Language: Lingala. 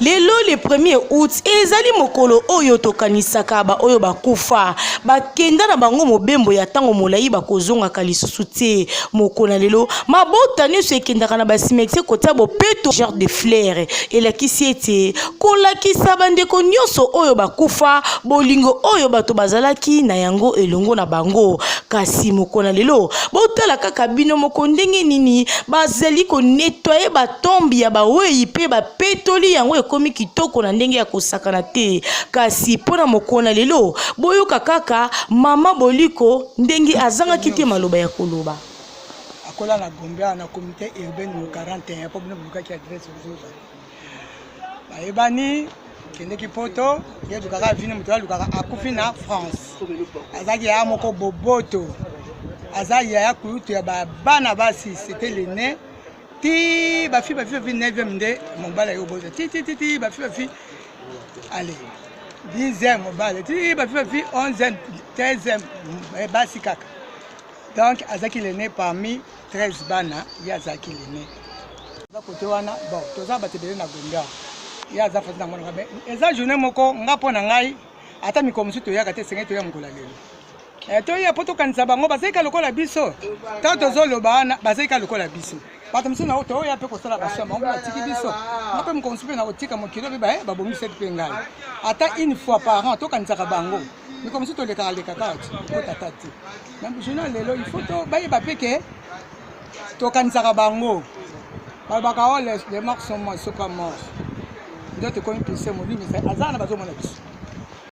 Lelo le 1er août ezali mokolo oyo tokanisaka ba oyo bakufa bakenda na bango mobembo ya tango molai bakozongaka lisusu te mokona lelo mabota nyonso ekendaka na basimetier kota bopeto genre de fleurs elakisi ete kolakisa bandeko nyonso oyo bakufa bolingo oyo bato bazalaki na yango elongo na bango kasi mokona lelo botala kaka bino moko ndenge nini bazali ko nettoyer batombi ya bawei pe bapetoli yango komi kitoko na ndenge ya kosakana te kasi pona mokona lelo boyoka kaka mama boliko ndenge azanga kite maloba ya koloba akola na Gombe na comité urbain no 41 pour bino buka ki adresse ozoza baebani kende ki poto ye dukaka vini muto lukaka akufi na France azaki ya moko boboto azaki ya kulutu ya bana basi c'était le nez ti ba fi 9e nde mobala yo boza ti ba fi allez 10e mobala ti ba fi 11e 13e basi kaka donc azaki le né parmi 13 bana ya azaki le né za côté wana bon toza batebele na Gombe ya za fasi na mwana kabe eza journée moko ngapo na ngai ata mikomusu to ya kate sengeto ya ngola lelo to ya poto kanisa bango bazeka lokola biso tato zoloba na bazeka lokola biso bato misi na oto ya pe kosala basoma on atiki biso ngape mkonsupe na otika mokilo be ba bomi set pe ngai ata une fois par an to kanisa ka bango mikomusu to leka kaka ko tatati même journal lelo il faut to ba yeba peke to kanisa ka bango ba ka les marques sont morts sont pas morts ndoto ko impulser mo lui mais azana bazomona biso